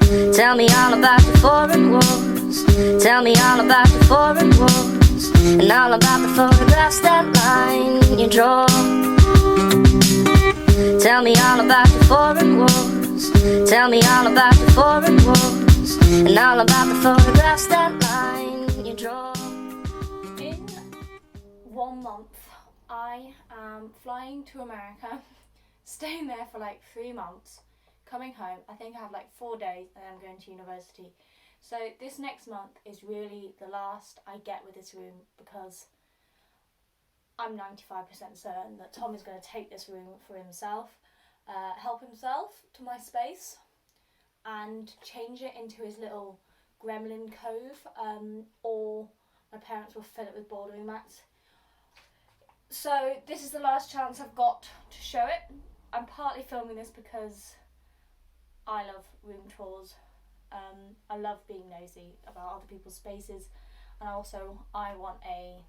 Tell me all about the foreign wars. Tell me all about the foreign wars. And all about the photographs that line your drawer. Tell me all about the foreign wars. Tell me all about the foreign wars. And all about the photographs that line your drawer. In 1 month, I am flying to America, staying there for like 3 months, coming home. I think I have like 4 days and then I'm going to university. So this next month is really the last I get with this room, because I'm 95% certain that Tom is going to take this room for himself, help himself to my space and change it into his little gremlin cove, or my parents will fill it with bouldering mats. So this is the last chance I've got to show it. I'm partly filming this because I love room tours. I love being nosy about other people's spaces, and also I want a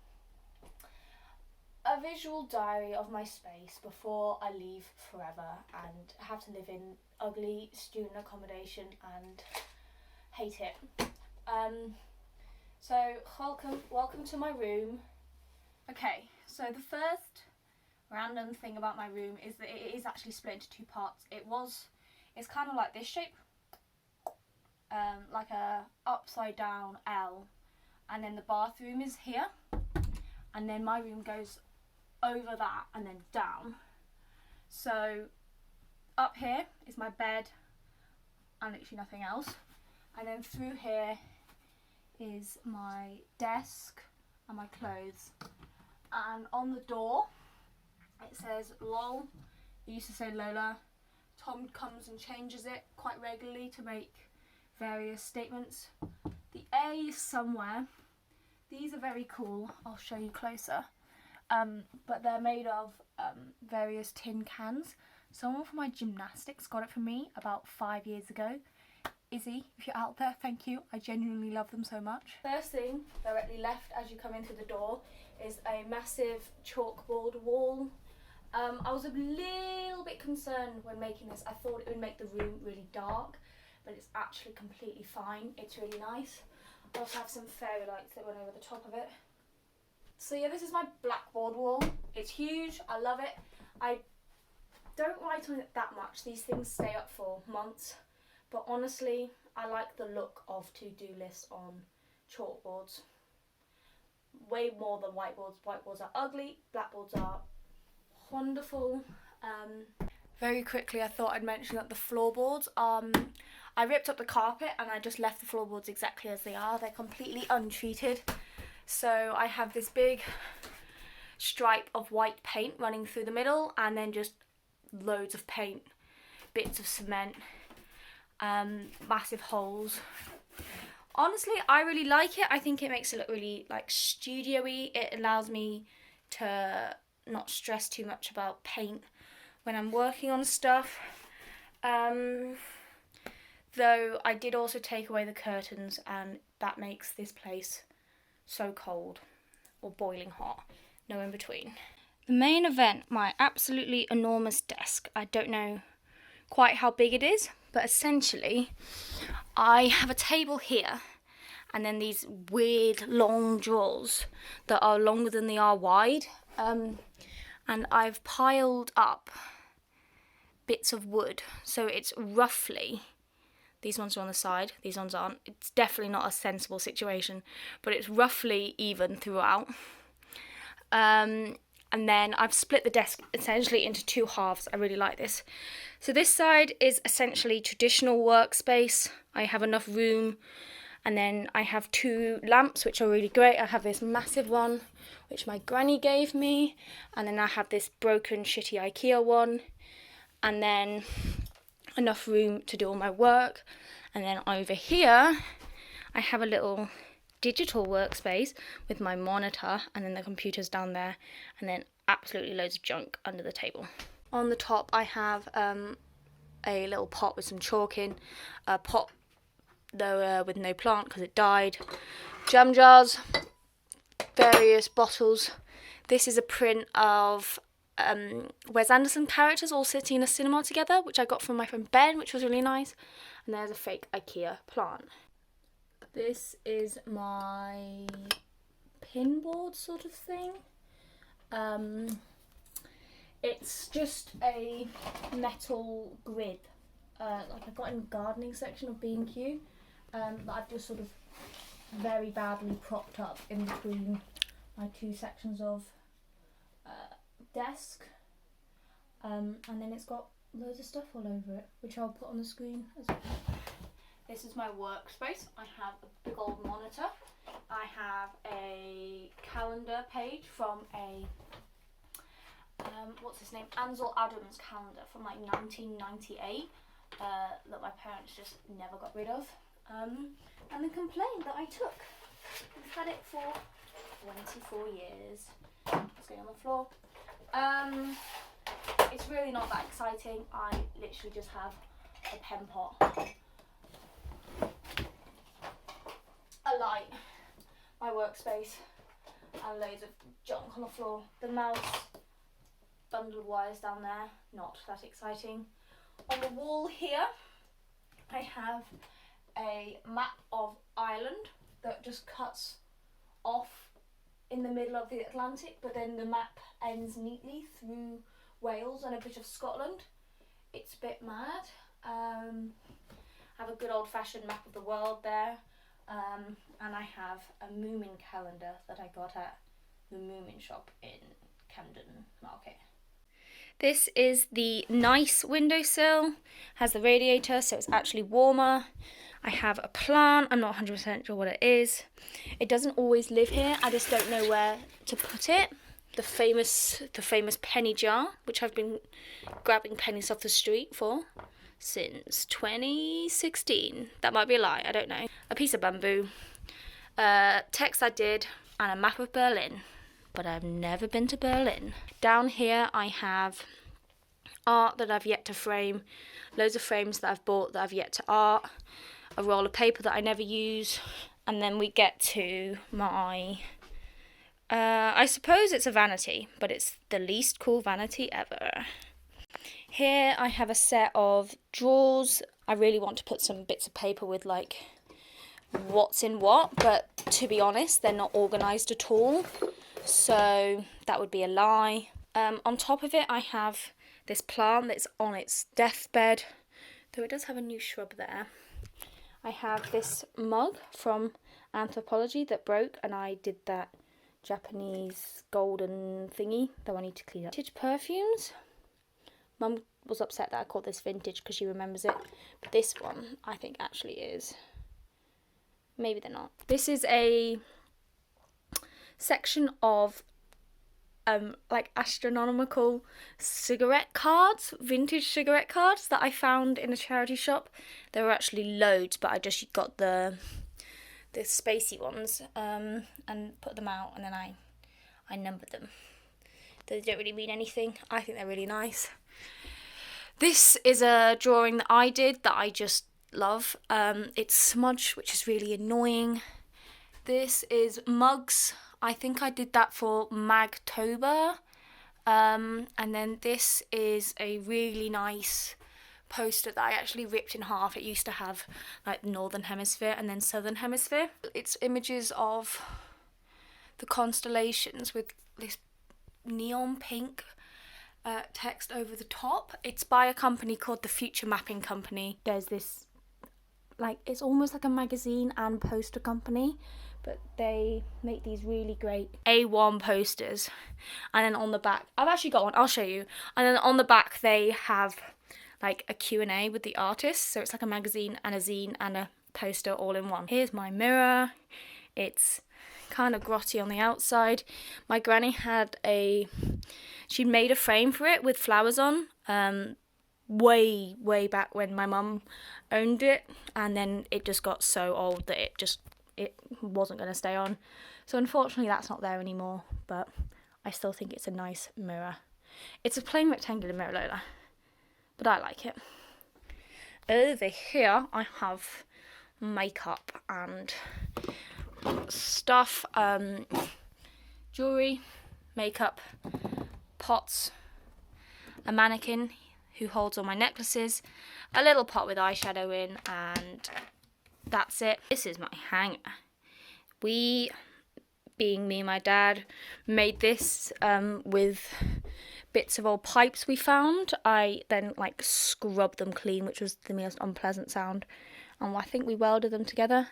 visual diary of my space before I leave forever and have to live in ugly student accommodation and hate it. So welcome to my room. Okay, so the first random thing about my room is that it is actually split into 2 parts. It's kind of like this shape, like a upside down L, and then the bathroom is here, and then my room goes over that and then down. So up here is my bed and literally nothing else, and then through here is my desk and my clothes, and on the door it says LOL. It used to say Lola. Tom comes and changes it quite regularly to make various statements. The A is somewhere. These are very cool. I'll show you closer. But they're made of various tin cans. Someone from my gymnastics got it for me about 5 years ago. Izzy, if you're out there, thank you. I genuinely love them so much. First thing directly left as you come in through the door is a massive chalkboard wall. I was a little bit concerned when making this. I thought it would make the room really dark, but it's actually completely fine. It's really nice. I also have some fairy lights that went over the top of it. So yeah, this is my blackboard wall. It's huge. I love it. I don't write on it that much. These things stay up for months. But honestly, I like the look of to-do lists on chalkboards. Way more than whiteboards. Whiteboards are ugly. Blackboards are wonderful. Very quickly, I thought I'd mention that the floorboards, I ripped up the carpet and I just left the floorboards exactly as they are. They're completely untreated. So I have this big stripe of white paint running through the middle, and then just loads of paint, bits of cement, massive holes. Honestly, I really like it. I think it makes it look really like studio-y. It allows me to not stress too much about paint when I'm working on stuff. Though I did also take away the curtains, and that makes this place so cold or boiling hot, no in between. The main event, my absolutely enormous desk. I don't know quite how big it is, but essentially I have a table here and then these weird long drawers that are longer than they are wide, and I've piled up bits of wood, so it's roughly, these ones are on the side, these ones aren't. It's definitely not a sensible situation, but it's roughly even throughout. And then I've split the desk essentially into 2 halves. I really like this. So this side is essentially traditional workspace. I have enough room, and then I have 2 lamps which are really great. I have this massive one which my granny gave me, and then I have this broken shitty IKEA one, and then enough room to do all my work. And then over here I have a little digital workspace with my monitor, and then the computer's down there, and then absolutely loads of junk under the table. On the top I have a little pot with some chalk in, a pot though with no plant because it died, jam jars, various bottles. This is a print of Wes Anderson characters all sitting in a cinema together, which I got from my friend Ben, which was really nice. And there's a fake IKEA plant. This is my pin board sort of thing. It's just a metal grid, like I got in the gardening section of B&Q, that I've just sort of very badly propped up in between my two sections of desk, and then it's got loads of stuff all over it, which I'll put on the screen as well. This is my workspace. I have a big old monitor. I have a calendar page from a what's his name, Ansel Adams calendar from like 1998 that my parents just never got rid of, and the complaint that I took. We've had it for 24 years. It's going on the floor. It's really not that exciting. I literally just have a pen pot, a light, my workspace, and loads of junk on the floor. The mouse, bundle of wires down there, not that exciting. On the wall here, I have a map of Ireland that just cuts off in the middle of the Atlantic, but then the map ends neatly through Wales and a bit of Scotland. It's a bit mad. I have a good old-fashioned map of the world there, and I have a Moomin calendar that I got at the Moomin shop in Camden Market. This is the nice windowsill, has the radiator so it's actually warmer. I have a plant, I'm not 100% sure what it is. It doesn't always live here, I just don't know where to put it. The famous penny jar, which I've been grabbing pennies off the street for since 2016. That might be a lie, I don't know. A piece of bamboo, text I did, and a map of Berlin. But I've never been to Berlin. Down here I have art that I've yet to frame, loads of frames that I've bought that I've yet to art, a roll of paper that I never use, and then we get to my, I suppose it's a vanity, but it's the least cool vanity ever. Here I have a set of drawers. I really want to put some bits of paper with like what's in what, but to be honest, they're not organised at all. So that would be a lie. On top of it, I have this plant that's on its deathbed, though it does have a new shrub there. I have this mug from Anthropology that broke, and I did that Japanese golden thingy, though I need to clean up. Vintage perfumes. Mum was upset that I called this vintage because she remembers it, but this one I think actually is. Maybe they're not. This is a section of like astronomical cigarette cards, vintage cigarette cards that I found in a charity shop. There were actually loads, but I just got the spacey ones and put them out, and then I numbered them. They don't really mean anything. I think they're really nice. This is a drawing that I did that I just love. It's smudged, which is really annoying. This is mugs. I think I did that for Magtober. And then this is a really nice poster that I actually ripped in half. It used to have like Northern Hemisphere and then Southern Hemisphere. It's images of the constellations with this neon pink text over the top. It's by a company called the Future Mapping Company. There's this, like, it's almost like a magazine and poster company, but they make these really great A1 posters. And then on the back, I've actually got one, I'll show you. And then on the back they have like a Q&A with the artists, so it's like a magazine and a zine and a poster all in one. Here's my mirror. It's kind of grotty on the outside. My granny she'd made a frame for it with flowers on way back when my mum owned it, and then it just got so old that it wasn't going to stay on. So unfortunately that's not there anymore, but I still think it's a nice mirror. It's a plain rectangular mirror, Lola, but I like it. Over here I have makeup and stuff, jewellery, makeup, pots, a mannequin who holds all my necklaces, a little pot with eyeshadow in, and that's it. This is my hanger. We, being me and my dad, made this with bits of old pipes we found. I then like scrubbed them clean, which was the most unpleasant sound, and I think we welded them together.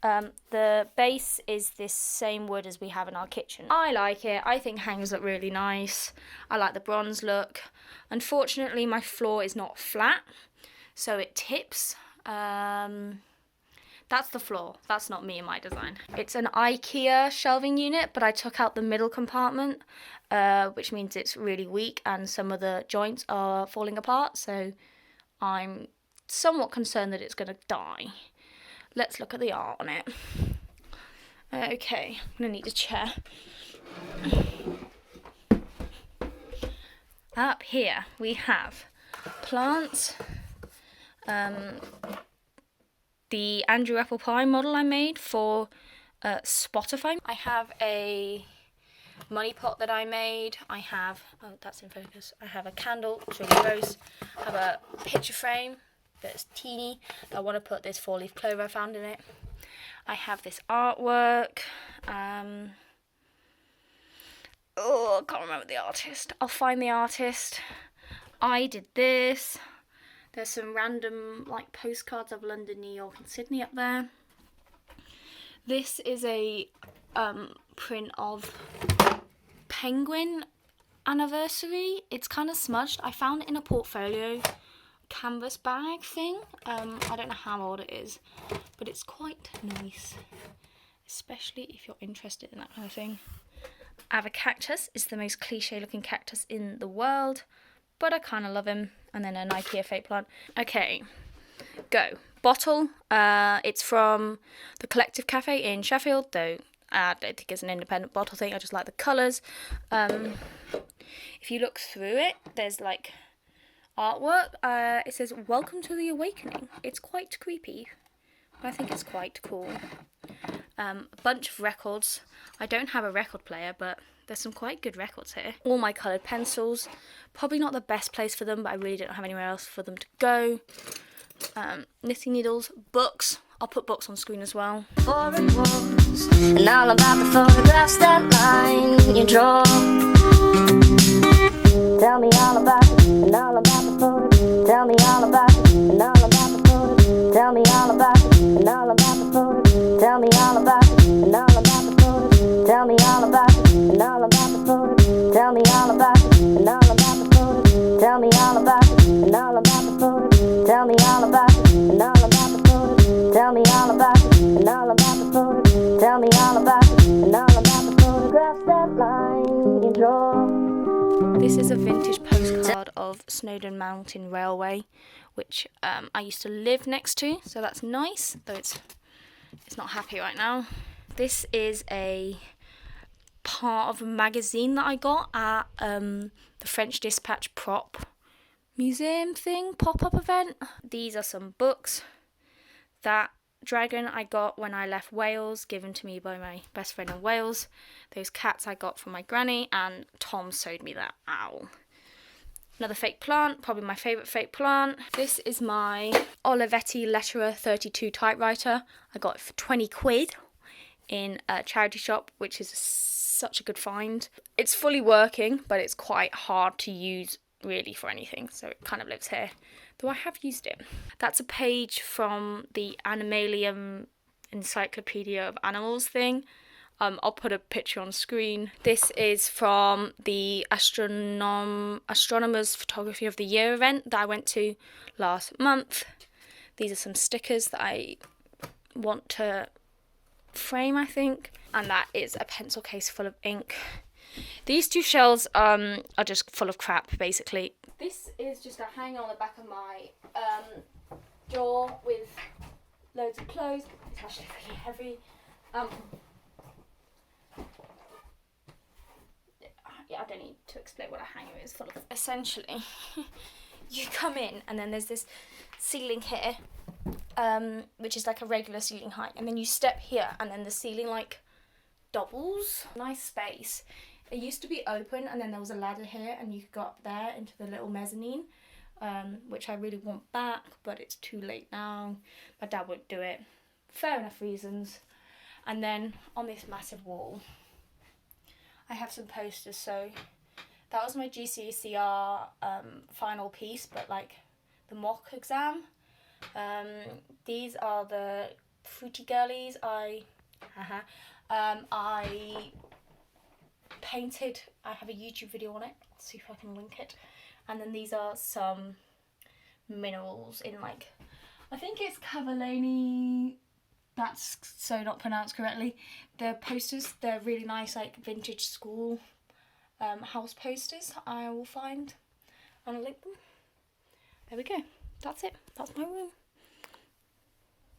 The base is this same wood as we have in our kitchen. I like it. I think hangers look really nice. I like the bronze look. Unfortunately, my floor is not flat, so it tips. That's the floor. That's not me and my design. It's an IKEA shelving unit, but I took out the middle compartment, which means it's really weak and some of the joints are falling apart, so I'm somewhat concerned that it's going to die. Let's look at the art on it. Okay, I'm going to need a chair. Up here we have plants, the Andrew Apple Pie model I made for Spotify. I have a money pot that I made. I have, oh that's in focus, I have a candle, it's really gross. I have a picture frame that's teeny. I want to put this 4-leaf clover I found in it. I have this artwork. Oh, I can't remember the artist. I'll find the artist. I did this. There's some random like postcards of London, New York and Sydney up there. This is a print of Penguin anniversary. It's kind of smudged. I found it in a portfolio canvas bag thing. I don't know how old it is, but it's quite nice, especially if you're interested in that kind of thing. I have a cactus. It's the most cliche looking cactus in the world, but I kind of love him. And then an IKEA fake plant. Okay, go. Bottle. It's from the Collective Cafe in Sheffield, though I don't think it's an independent bottle thing. I just like the colours. If you look through it, there's like artwork. It says "Welcome to the Awakening." It's quite creepy, but I think it's quite cool. A bunch of records. I don't have a record player, but there's some quite good records here. All my coloured pencils. Probably not the best place for them, but I really don't have anywhere else for them to go. Knitting needles, books. I'll put books on screen as well. Foreign walls, and all about the photographs that line you draw. Tell me all about it, and all about the photos. Tell me all about it, and all about the photos. Tell me all about it, and all about the photos. Tell me all about it, and all about the photos. Tell me all about it, and all about the photos. Tell me all about it, and all about the photos. Tell me all about it, and all about the photos. Tell me all about it, and all about the photos. Tell me all about it, and all about the photos. Tell me all about it, and all about the photographs that line you draw. This is a vintage postcard of Snowdon Mountain Railway, which I used to live next to, so that's nice, though it's not happy right now. This is a part of a magazine that I got at the French Dispatch prop museum thing, pop-up event. These are some books. That dragon I got when I left Wales, given to me by my best friend in Wales. Those cats I got from my granny, and Tom sewed me that owl. Another fake plant, probably my favourite fake plant. This is my Olivetti Letterer 32 typewriter. I got it for 20 quid in a charity shop, which is such a good find. It's fully working, but it's quite hard to use really for anything, so it kind of lives here, though I have used it. That's a page from the Animalium Encyclopedia of Animals thing. I'll put a picture on screen. This is from the Astronomers Photography of the Year event that I went to last month. These are some stickers that I want to frame, I think. And that is a pencil case full of ink. These two shelves are just full of crap, basically. This is just a hanger on the back of my drawer with loads of clothes. It's actually really heavy. Yeah, I don't need to explain what a hanger is full of. Essentially, you come in and then there's this ceiling here, which is like a regular ceiling height, and then you step here and then the ceiling like doubles. Nice space. It used to be open and then there was a ladder here and you could go up there into the little mezzanine, which I really want back, but it's too late now. My dad won't do it. Fair enough reasons. And then on this massive wall, I have some posters. So that was my GCSER final piece, but like the mock exam. These are the Fruity Girlies I painted. I have a YouTube video on it. Let's see if I can link it. And then these are some minerals in like, I think it's Cavallini. That's so not pronounced correctly. The posters, they're really nice, like vintage school house posters. I will find and I'll link them. There we go. That's it. That's my room.